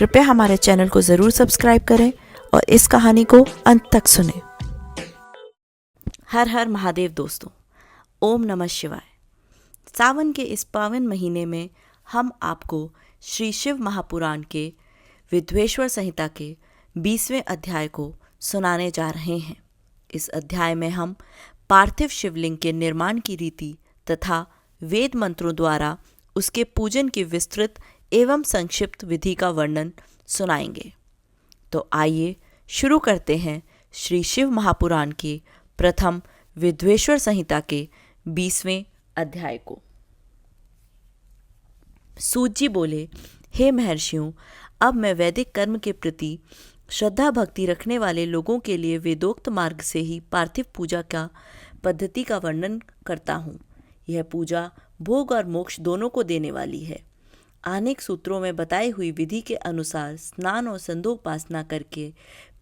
कृपया हमारे चैनल को ज़रूर सब्सक्राइब करें और इस कहानी को अंत तक सुनें। हर हर महादेव दोस्तों, ओम नमः शिवाय। सावन के इस पावन महीने में हम आपको श्री शिव महापुराण के विद्वेश्वर संहिता के 20वें अध्याय को सुनाने जा रहे हैं। इस अध्याय में हम पार्थिव शिवलिंग के निर्माण की रीति तथा वेद मंत्रों द्वारा उसके पूजन की विस्तृत एवं संक्षिप्त विधि का वर्णन सुनाएंगे। तो आइए शुरू करते हैं श्री शिव महापुराण के प्रथम विद्वेश्वर संहिता के 20वें अध्याय को। सूत जी बोले, हे महर्षियों, अब मैं वैदिक कर्म के प्रति श्रद्धा भक्ति रखने वाले लोगों के लिए वेदोक्त मार्ग से ही पार्थिव पूजा का पद्धति का वर्णन करता हूँ। यह पूजा भोग और मोक्ष दोनों को देने वाली है। अनेक सूत्रों में बताई हुई विधि के अनुसार स्नान और संध्योपासना करके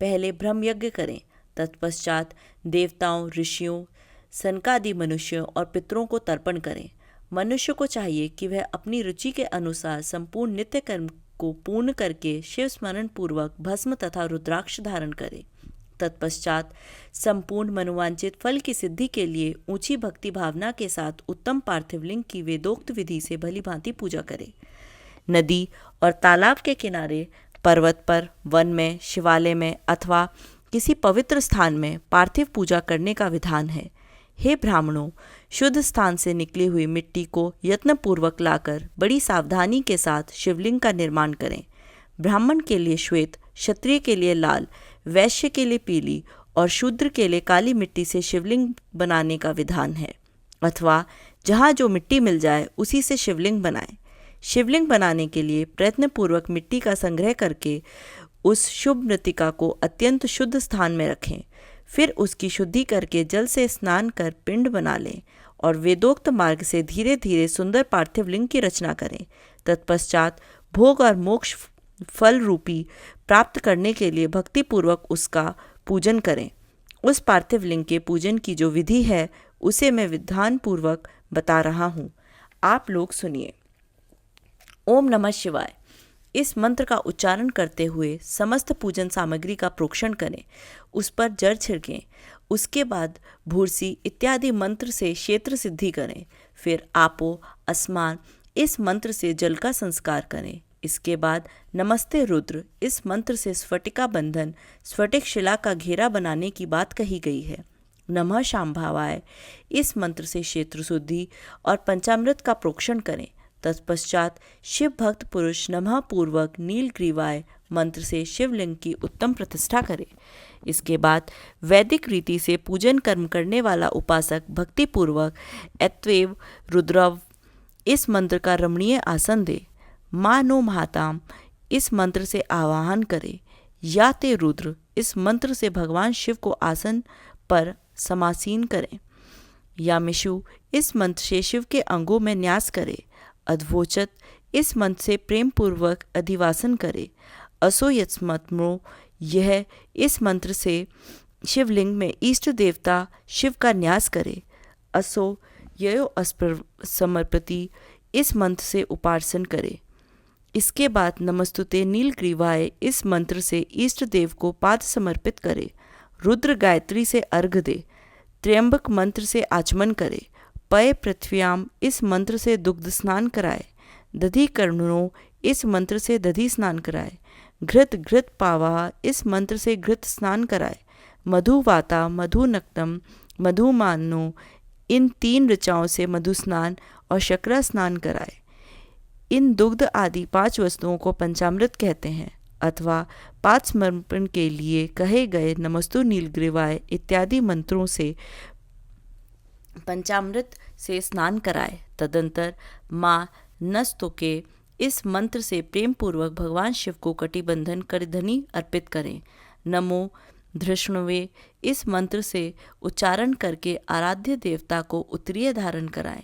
पहले ब्रह्म यज्ञ करें। तत्पश्चात देवताओं, ऋषियों, सनकादि मनुष्यों और पितरों को तर्पण करें। मनुष्य को चाहिए कि वह अपनी रुचि के अनुसार संपूर्ण नित्य कर्म को पूर्ण करके शिव स्मरण पूर्वक भस्म तथा रुद्राक्ष धारण करे। तत्पश्चात संपूर्ण मनोवांछित फल की सिद्धि के लिए ऊंची भक्ति भावना के साथ उत्तम पार्थिव लिंग की वेदोक्त विधि से भली भांति पूजा करे। नदी और तालाब के किनारे, पर्वत पर, वन में, शिवालय में अथवा किसी पवित्र स्थान में पार्थिव पूजा करने का विधान है। हे ब्राह्मणों, शुद्ध स्थान से निकली हुई मिट्टी को यत्नपूर्वक लाकर बड़ी सावधानी के साथ शिवलिंग का निर्माण करें। ब्राह्मण के लिए श्वेत, क्षत्रिय के लिए लाल, वैश्य के लिए पीली और शूद्र के लिए काली मिट्टी से शिवलिंग बनाने का विधान है, अथवा जहाँ जो मिट्टी मिल जाए उसी से शिवलिंग बनाएं। शिवलिंग बनाने के लिए प्रयत्नपूर्वक मिट्टी का संग्रह करके उस शुभ मृत्तिका को अत्यंत शुद्ध स्थान में रखें। फिर उसकी शुद्धि करके जल से स्नान कर पिंड बना लें और वेदोक्त मार्ग से धीरे धीरे सुंदर पार्थिव लिंग की रचना करें। तत्पश्चात भोग और मोक्ष फल रूपी प्राप्त करने के लिए भक्तिपूर्वक उसका पूजन करें। उस पार्थिव लिंग के पूजन की जो विधि है उसे मैं विधान पूर्वक बता रहा हूँ, आप लोग सुनिए। ओम नमः शिवाय इस मंत्र का उच्चारण करते हुए समस्त पूजन सामग्री का प्रोक्षण करें, उस पर जल छिड़कें। उसके बाद भूर्सी इत्यादि मंत्र से क्षेत्र सिद्धि करें। फिर आपो अस्मान इस मंत्र से जल का संस्कार करें। इसके बाद नमस्ते रुद्र इस मंत्र से स्फटिका बंधन, स्फटिक शिला का घेरा बनाने की बात कही गई है। नमः शांभावाय इस मंत्र से क्षेत्र शुद्धि और पंचामृत का प्रोक्षण करें। तत्पश्चात शिव भक्त पुरुष नमः पूर्वक नीलग्रीवाय मंत्र से शिवलिंग की उत्तम प्रतिष्ठा करे। इसके बाद वैदिक रीति से पूजन कर्म करने वाला उपासक भक्तिपूर्वक एत्वेव रुद्रव इस मंत्र का रमणीय आसन दे। माँ नो महाताम इस मंत्र से आवाहन करे। या ते रुद्र इस मंत्र से भगवान शिव को आसन पर समासीन करें। या मिशु इस मंत्र से शिव के अंगों में न्यास करे। अधवोचत इस मंत्र से प्रेम पूर्वक अधिवासन करे। असो यत्स्मत्मो यह इस मंत्र से शिवलिंग में इष्ट देवता शिव का न्यास करे। असो यो अस्पर समर्पति इस मंत्र से उपासन करे। इसके बाद नमस्तुते नीलग्रीवाय इस मंत्र से इष्ट देव को पाद समर्पित करे। रुद्र गायत्री से अर्घ दे। त्र्यंबक मंत्र से आचमन करे। पय पृथ्व्याम इस मंत्र से दुग्ध स्नान कराए। दधि कर्णो इस मंत्र से दधि स्नान कराए। घृत पावा इस मंत्र से घृत स्नान कराए। मधुवाता, मधुनक्तम, मधुमानो इन 3 ऋचाओं से मधु स्नान और शकरा स्नान कराए। इन दुग्ध आदि 5 वस्तुओं को पंचामृत कहते हैं, अथवा पाद समर्पण के लिए कहे गए नमस्तु नीलग्रीवाय इत्यादि मंत्रों से पंचामृत से स्नान कराए। तदंतर माँ नस्तोके इस मंत्र से प्रेम पूर्वक भगवान शिव को कटिबंधन करधनी अर्पित करें। नमो धृष्णवे इस मंत्र से उच्चारण करके आराध्य देवता को उत्तरीय धारण कराएं।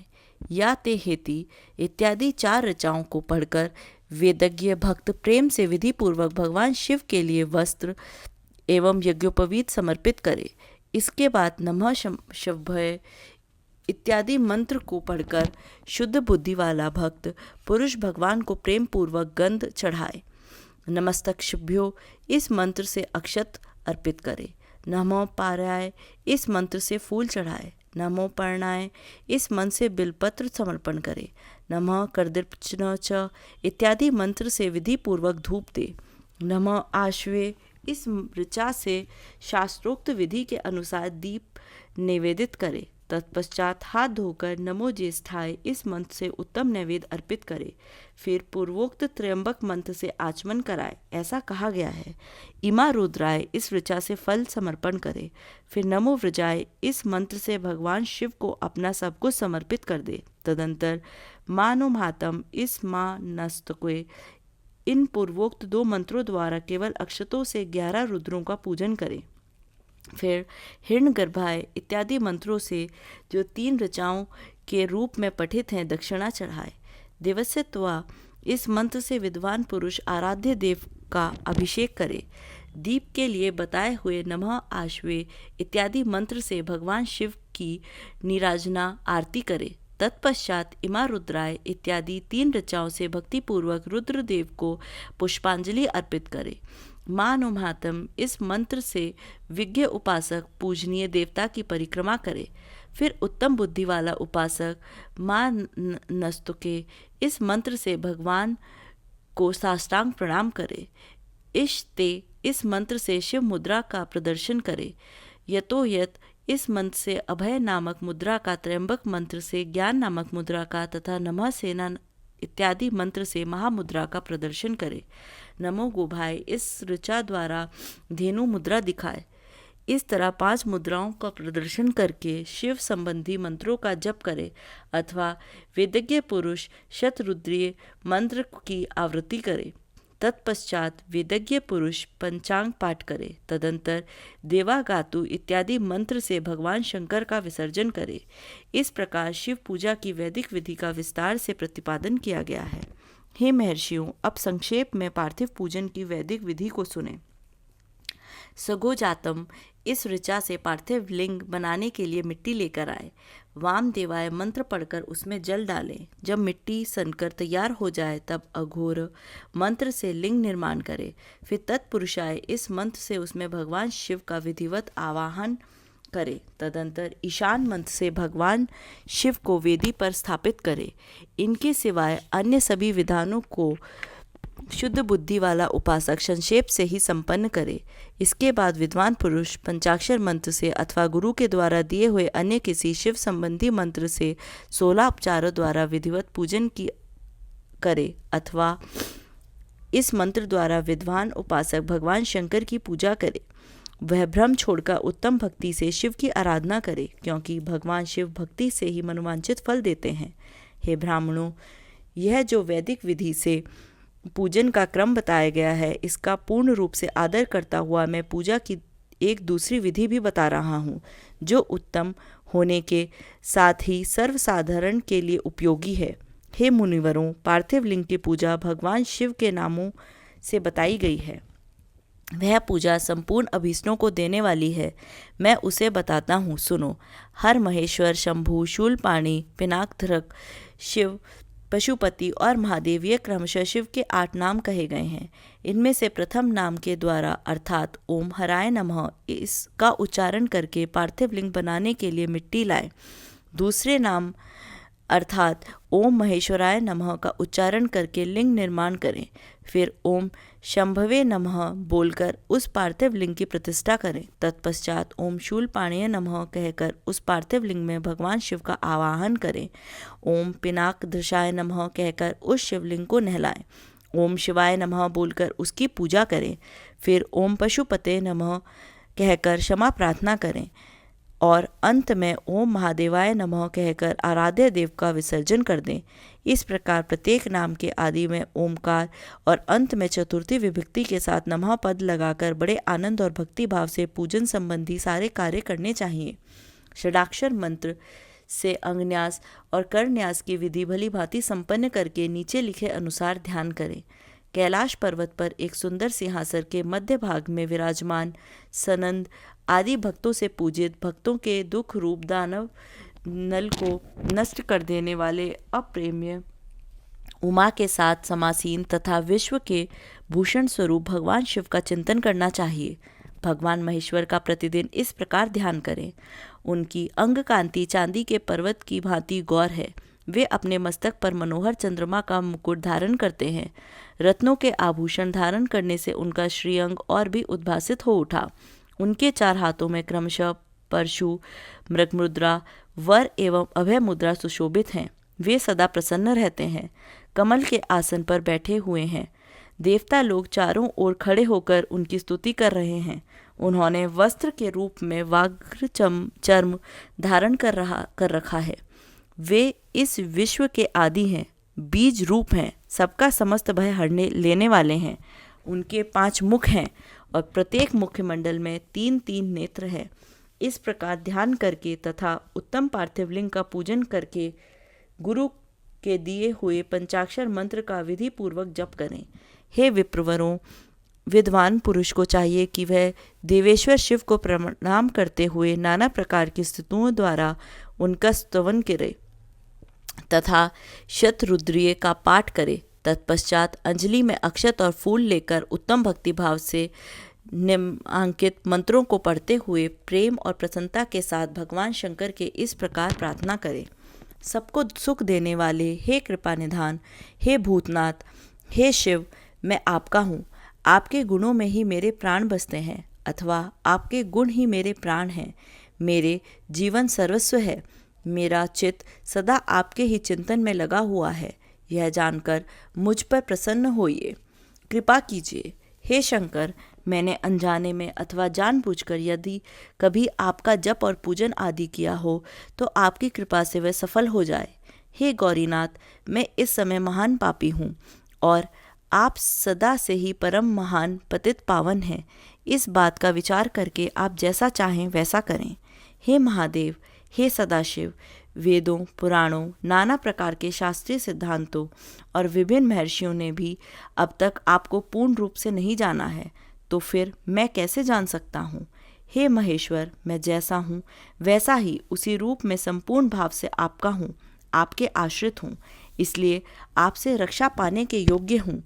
या ते हेति इत्यादि 4 ऋचाओं को पढ़कर वेदज्ञ भक्त प्रेम से विधि पूर्वक भगवान शिव के लिए वस्त्र एवं यज्ञोपवीत समर्पित करे। इसके बाद नमः शिवाय इत्यादि मंत्र को पढ़कर शुद्ध बुद्धि वाला भक्त पुरुष भगवान को प्रेम पूर्वक गंध चढ़ाए। नमस्तक्षभ्यो इस मंत्र से अक्षत अर्पित करे। नमो पाराय इस मंत्र से फूल चढ़ाए। नमो पर्णाय इस मंत्र से बिलपत्र समर्पण करे। नमः करदीप्चन च इत्यादि मंत्र से विधि पूर्वक धूप दे। नमः आश्वे इस ऋचा से शास्त्रोक्त विधि के अनुसार दीप निवेदित करे। तत्पश्चात हाथ धोकर नमो ज्येष्ठाय इस मंत्र से उत्तम नैवेद्य अर्पित करे। फिर पूर्वोक्त त्र्यंबक मंत्र से आचमन कराए, ऐसा कहा गया है। इमा रुद्राय इस ऋचा से फल समर्पण करे। फिर नमो व्रजाय इस मंत्र से भगवान शिव को अपना सब कुछ समर्पित कर दे। तदंतर मानुमातम इस मां नस्तके इन पूर्वोक्त 2 मंत्रों द्वारा केवल अक्षतों से 11 रुद्रों का पूजन करें। फिर हिरण्यगर्भाय इत्यादि मंत्रों से जो 3 ऋचाओं के रूप में पठित हैं दक्षिणा चढ़ाए। देवस्यत्वा इस मंत्र से विद्वान पुरुष आराध्य देव का अभिषेक करे। दीप के लिए बताए हुए नमः आश्वे इत्यादि मंत्र से भगवान शिव की नीराजना आरती करे। तत्पश्चात इमा रुद्राय इत्यादि 3 ऋचाओं से भक्तिपूर्वक रुद्रदेव को पुष्पांजलि अर्पित करे। मानुमातम इस मंत्र से विज्ञ उपासक पूजनीय देवता की परिक्रमा करे। फिर उत्तम बुद्धि वाला उपासक मां नस्तुके इस मंत्र से भगवान को साष्टांग प्रणाम करे। इष्टे इस मंत्र से शिव मुद्रा का प्रदर्शन करे। यतो यत इस मंत्र से अभय नामक मुद्रा का, त्र्यंबक मंत्र से ज्ञान नामक मुद्रा का तथा नमः सेना इत्यादि मंत्र से महामुद्रा का प्रदर्शन करे। नमो गोभाय इस ऋचा द्वारा धेनु मुद्रा दिखाए। इस तरह 5 मुद्राओं का प्रदर्शन करके शिव संबंधी मंत्रों का जप करे अथवा वेदज्ञ पुरुष शतरुद्रीय मंत्र की आवृत्ति करे। तत्पश्चात वेदज्ञ पुरुष पंचांग पाठ करे। तदंतर देवागातु इत्यादि मंत्र से भगवान शंकर का विसर्जन करे। इस प्रकार शिव पूजा की वैदिक विधि का विस्तार से प्रतिपादन किया गया है। हे महर्षियों, अब संक्षेप में पार्थिव पूजन की वैदिक विधि को सुने। सगोजातम इस ऋचा से पार्थिव लिंग बनाने के लिए मिट्टी लेकर आए। वामदेवाय मंत्र पढ़कर उसमें जल डालें। जब मिट्टी सनकर तैयार हो जाए तब अघोर मंत्र से लिंग निर्माण करे। फिर तत्पुरुषाय इस मंत्र से उसमें भगवान शिव का विधिवत आवाहन करे। तदंतर ईशान मंत्र से भगवान शिव को वेदी पर स्थापित करे। इनके सिवाय अन्य सभी विधानों को शुद्ध बुद्धि वाला उपासक संक्षेप से ही संपन्न करे। इसके बाद विद्वान पुरुष पंचाक्षर मंत्र से अथवा गुरु के द्वारा दिए हुए अन्य किसी शिव संबंधी मंत्र से 16 उपचारों द्वारा विधिवत पूजन की करे अथवा इस मंत्र द्वारा विद्वान उपासक भगवान शंकर की पूजा करे। वह भ्रम छोड़कर उत्तम भक्ति से शिव की आराधना करे, क्योंकि भगवान शिव भक्ति से ही मनोवांछित फल देते हैं। हे ब्राह्मणों, यह जो वैदिक विधि से पूजन का क्रम बताया गया है, इसका पूर्ण रूप से आदर करता हुआ मैं पूजा की एक दूसरी विधि भी बता रहा हूँ, जो उत्तम होने के साथ ही सर्वसाधारण के लिए उपयोगी है। हे मुनिवरों, पार्थिव लिंग की पूजा भगवान शिव के नामों से बताई गई है। वह पूजा संपूर्ण अभीष्टों को देने वाली है। मैं उसे बताता हूँ, सुनो। हर महेश्वर, शंभु, शूलपाणी, पिनाकधरक, शिव, पशुपति और महादेव ये क्रमशः शिव के 8 नाम कहे गए हैं। इनमें से प्रथम नाम के द्वारा अर्थात ओम हराय नमः इसका उच्चारण करके पार्थिव लिंग बनाने के लिए मिट्टी लाए। दूसरे नाम अर्थात ओम महेश्वराय नमः का उच्चारण करके लिंग निर्माण करें। फिर ओम शंभवे नमः बोलकर उस पार्थिव लिंग की प्रतिष्ठा करें। तत्पश्चात ओम शूलपाणीय नमः कहकर उस पार्थिव लिंग में भगवान शिव का आवाहन करें। ओम पिनाक दृशाय नमः कहकर उस शिवलिंग को नहलाएं। ओम शिवाय नमः बोलकर उसकी पूजा करें। फिर ओम पशुपते नमः कहकर क्षमा प्रार्थना करें और अंत में ओम महादेवाय नमः कहकर आराध्य देव का विसर्जन कर दें। इस प्रकार प्रत्येक नाम के आदि में ओमकार और अंत में चतुर्थी विभक्ति के साथ नमः पद लगाकर बड़े आनंद और भक्ति भाव से पूजन संबंधी सारे कार्य करने चाहिए। षडाक्षर मंत्र से अंगन्यास और करन्यास की विधि भली भांति संपन्न करके नीचे लिखे अनुसार ध्यान करें। कैलाश पर्वत पर एक सुंदर सिंहासन के मध्य भाग में विराजमान सनंद आदि भक्तों से पूजित, भक्तों के दुख रूप दानव नल को नष्ट कर देने वाले अप्रेम्य उमा के साथ समासीन तथा विश्व के भूषण स्वरूप भगवान शिव का चिंतन करना चाहिए। भगवान महेश्वर का प्रतिदिन इस प्रकार ध्यान करें। उनकी अंग कांति चांदी के पर्वत की भांति गौर है। वे अपने मस्तक पर मनोहर चंद्रमा का मुकुट धारण करते हैं। रत्नों के आभूषण धारण करने से उनका श्रीअंग और भी उद्भासित हो उठा। उनके 4 हाथों में क्रमशः परशु, मृगमुद्रा, वर एवं अभय मुद्रा सुशोभित हैं। वे सदा प्रसन्न रहते हैं। कमल के आसन पर बैठे हुए हैं। देवता लोग चारों ओर खड़े होकर उनकी स्तुति कर रहे हैं। उन्होंने वस्त्र के रूप में व्याघ्र चर्म धारण कर रखा है। वे इस विश्व के आदि हैं, बीज रूप हैं, सबका समस्त भय हरने लेने वाले हैं। उनके 5 मुख हैं और प्रत्येक मुखमंडल में 3-3 नेत्र हैं। इस प्रकार ध्यान करके तथा उत्तम पार्थिव लिंग का पूजन करके गुरु के दिए हुए पंचाक्षर मंत्र का विधि पूर्वक जप करें। हे विप्रवरों, विद्वान पुरुष को चाहिए कि वह देवेश्वर शिव को प्रणाम करते हुए नाना प्रकार की स्तुतियों द्वारा उनका स्तवन करे तथा शतरुद्रीय का पाठ करे। तत्पश्चात अंजलि में अक्षत और फूल लेकर उत्तम भक्ति भाव से निम्नांकित मंत्रों को पढ़ते हुए प्रेम और प्रसन्नता के साथ भगवान शंकर के इस प्रकार प्रार्थना करें। सबको सुख देने वाले हे कृपा निधान, हे भूतनाथ, हे शिव, मैं आपका हूँ। आपके गुणों में ही मेरे प्राण बसते हैं, अथवा आपके गुण ही मेरे प्राण हैं। मेरे जीवन सर्वस्व है। मेरा चित्त सदा आपके ही चिंतन में लगा हुआ है। यह जानकर मुझ पर प्रसन्न होइए, कृपा कीजिए। हे शंकर, मैंने अनजाने में अथवा जानबूझकर यदि कभी आपका जप और पूजन आदि किया हो तो आपकी कृपा से वह सफल हो जाए। हे गौरीनाथ, मैं इस समय महान पापी हूँ और आप सदा से ही परम महान पतित पावन हैं। इस बात का विचार करके आप जैसा चाहें वैसा करें। हे महादेव, हे सदाशिव, वेदों, पुराणों, नाना प्रकार के शास्त्रीय सिद्धांतों और विभिन्न महर्षियों ने भी अब तक आपको पूर्ण रूप से नहीं जाना है, तो फिर मैं कैसे जान सकता हूँ। हे महेश्वर, मैं जैसा हूँ वैसा ही उसी रूप में संपूर्ण भाव से आपका हूँ, आपके आश्रित हूँ, इसलिए आपसे रक्षा पाने के योग्य हूँ।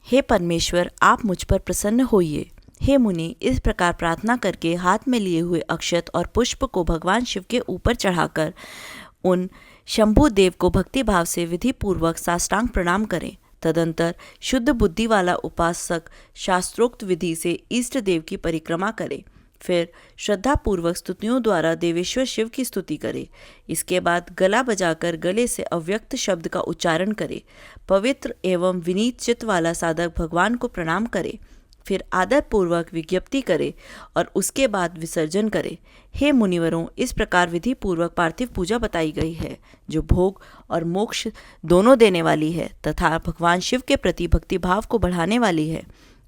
हे परमेश्वर, आप मुझ पर प्रसन्न होइए। हे मुनि, इस प्रकार प्रार्थना करके हाथ में लिए हुए अक्षत और पुष्प को भगवान शिव के ऊपर चढ़ाकर उन शंभु देव को भक्ति भाव से विधि पूर्वक साष्टांग प्रणाम करें। तदंतर शुद्ध बुद्धि वाला उपासक शास्त्रोक्त विधि से इष्ट देव की परिक्रमा करे। फिर श्रद्धा पूर्वक स्तुतियों द्वारा देवेश्वर शिव की स्तुति करे। इसके बाद गला बजाकर गले से अव्यक्त शब्द का उच्चारण करे। पवित्र एवं विनीत चित्त वाला साधक भगवान को प्रणाम करे। फिर आदर पूर्वक विज्ञप्ति करे और उसके बाद विसर्जन करे। हे मुनिवरों, इस प्रकार विधि पूर्वक पार्थिव पूजा बताई गई है, जो भोग और मोक्ष दोनों देने वाली है तथा भगवान शिव के प्रति भक्ति भाव को बढ़ाने वाली है।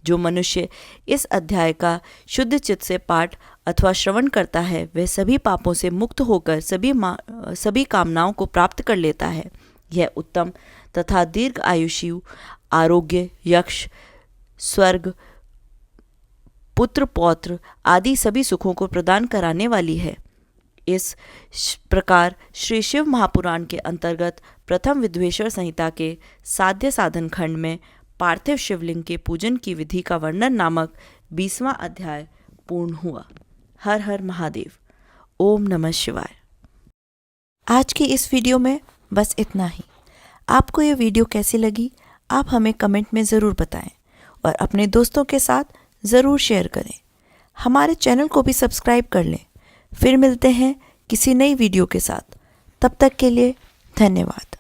जो मनुष्य इस अध्याय का शुद्ध चित्त से पाठ अथवा श्रवण करता है, वह सभी पापों से मुक्त होकर सभी कामनाओं को प्राप्त कर लेता है। यह उत्तम तथा दीर्घ आयुष्यु, आरोग्य, यक्ष, स्वर्ग, पुत्र, पौत्र आदि सभी सुखों को प्रदान कराने वाली है। इस प्रकार श्री शिव महापुराण के अंतर्गत प्रथम विद्वेश्वर संहिता के साध्य साधन खंड में पार्थिव शिवलिंग के पूजन की विधि का वर्णन नामक 20वां अध्याय पूर्ण हुआ। हर हर महादेव। ओम नमः शिवाय। आज की इस वीडियो में बस इतना ही। आपको ये वीडियो कैसी लगी आप हमें कमेंट में ज़रूर बताएं और अपने दोस्तों के साथ ज़रूर शेयर करें। हमारे चैनल को भी सब्सक्राइब कर लें। फिर मिलते हैं किसी नई वीडियो के साथ। तब तक के लिए धन्यवाद।